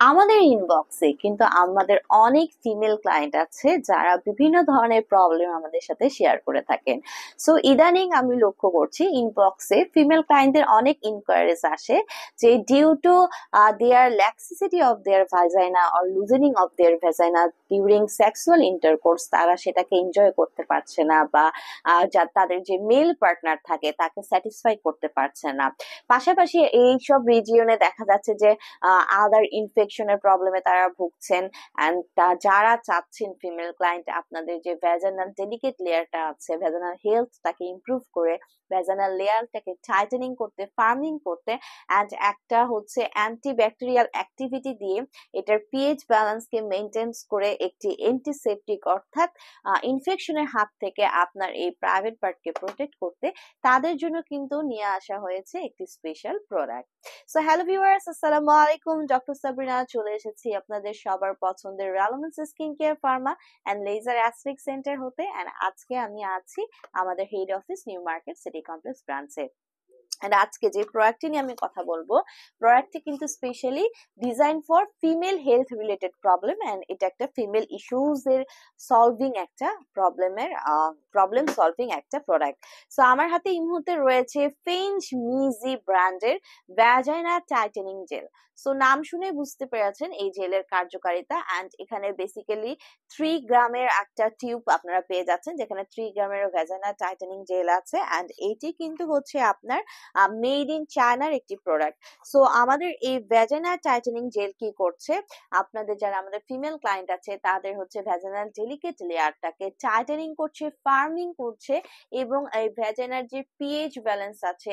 আমাদের ইনবক্সে কিন্তু আমাদের অনেক ফিমেল ক্লায়েন্ট আছে যারা বিভিন্ন ধরনের প্রবলেম আমাদের সাথে শেয়ার করে থাকেন। সো ইদানিং আমি লক্ষ্য করছি ইনবক্সে ফিমেল ক্লায়েন্টদের অনেক ইনকোয়ারিজ আসে যে due to their laxity of their vagina or loosening of their vagina during sexual intercourse তারা সেটাকে এনজয় করতে পারছে না, বা তাদের যে মেল পার্টনার থাকে তাকে স্যাটিসফাই করতে পারছে না। পাশাপাশি এইসব রিজিয়নে দেখা যাচ্ছে যে আদার ইনফেকশনের প্রবলেমে তারা ভুগছেন। অ্যান্ড যারা চাচ্ছেন ফিমেল ক্লায়েন্ট আপনাদের যে ভ্যাজানাল ডেলিকেট লেয়ারটা আছে, ভ্যাজানাল হেলথটাকে ইমপ্রুভ করে ভ্যাজানাল লেয়ারটাকে টাইটেনিং করতে, ফার্মিং করতে, অ্যান্ড একটা হচ্ছে অ্যান্টিব্যাকটেরিয়াল অ্যাক্টিভিটি দিয়ে এটার পিএইচ ব্যালেন্সকে মেনটেন করে একটি অ্যান্টিসেপটিক অর্থাৎ ইনফেকশনের হাত থেকে আপনার এই প্রাইভেট পার্টকে প্রোটেক্ট করতে, তাদের জন্য কিন্তু নিয়ে আসা হয়েছে একটি special product. So hello viewers, আসসালামু আলাইকুম। ডক্টর সাবরিনা চলে এসেছি আপনাদের সবার পছন্দের Relevance Skin Care Pharma and Laser Aesthetic Centre হতে। এন্ড আজকে আমি আছি আমাদের head office New Market City Complex ব্রাঞ্চে। এন্ড আজকে যে প্রোডাক্টটি নিয়ে আমি কথা বলবো, প্রোডাক্টটি কিন্তু specially design for female health related problem, and এটা একটা ফিমেল ইস্যুজ এর সলভিং একটা প্রবলেম সলভিং একটা প্রোডাক্ট। সো আমার হাতে এই মুহূর্তে রয়েছে ফেঞ্জ মিজি ব্র্যান্ডের ভ্যাজাইনা টাইটেনিং জেল। সো নাম শুনে বুঝতে পেরেছেন এই জেলের কার্যকারিতা। অ্যান্ড এখানে বেসিক্যালি 3 গ্রামের একটা টিউব আপনারা পেয়ে যাচ্ছেন, যেখানে 3 গ্রামের ভ্যাজাইনা টাইটেনিং জেল আছে। অ্যান্ড এইটি কিন্তু হচ্ছে আপনার মেড ইন চায়নার একটি প্রোডাক্ট। সো আমাদের এই ভ্যাজাইনা টাইটেনিং জেল কি করছে, আপনাদের যারা আমাদের ফিমেল ক্লায়েন্ট আছে তাদের হচ্ছে ভ্যাজাইনাল ডেলিকেট লেয়ারটাকে টাইটেনিং করছে, ফার্মিং করছে, এবং এই ভ্যাজাইনার যে পিএইচ ব্যালেন্স আছে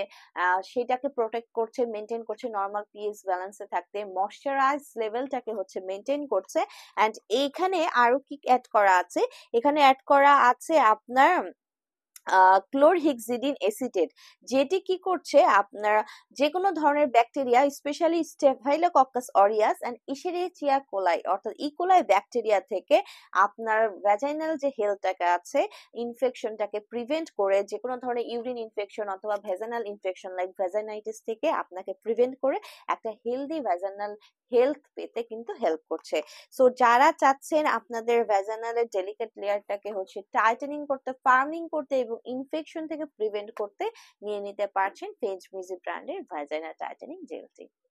সেটাকে প্রোটেক্ট করছে, মেনটেন করছে নর্মাল পিএইচ ব্যালেন্সে থাকতে, ময়শ্চারাইজ লেভেলটাকে হচ্ছে মেনটেন করছে। অ্যান্ড এইখানে আরো কি অ্যাড করা আছে, এখানে অ্যাড করা আছে আপনার ক্লোরহেক্সিডিন এসিটেট, যেটি কি করছে আপনার যে কোনো ধরনের bacteria, specially staphylococcus aureus and escherichia coli অর্থাৎ ইকোলাই ব্যাকটেরিয়া থেকে আপনার ভ্যাজাইনাল যে হেলথটাকে আছে, ইনফেকশনটাকে প্রিভেন্ট করে, যে কোনো ধরনের ইউরিন ইনফেকশন অথবা ভ্যাজাইনাল ইনফেকশন লাইক ভ্যাজাইনাইটিস থেকে আপনাকে প্রিভেন্ট করে একটা হেলদি ভ্যাজাইনাল হেলথ পেতে কিন্তু হেল্প করছে। সো যারা চাচ্ছেন আপনাদের ভ্যাজাইনালের ডেলিকেট লেয়ারটাকে হচ্ছে টাইটেনিং করতে, ফার্মিং করতে এবং ইনফেকশন থেকে প্রিভেন্ট করতে, নিয়ে নিতে পারছেন ফেঞ্জ মিউজি ব্র্যান্ডের ভ্যাজাইনা টাইটেনিং জেলটি।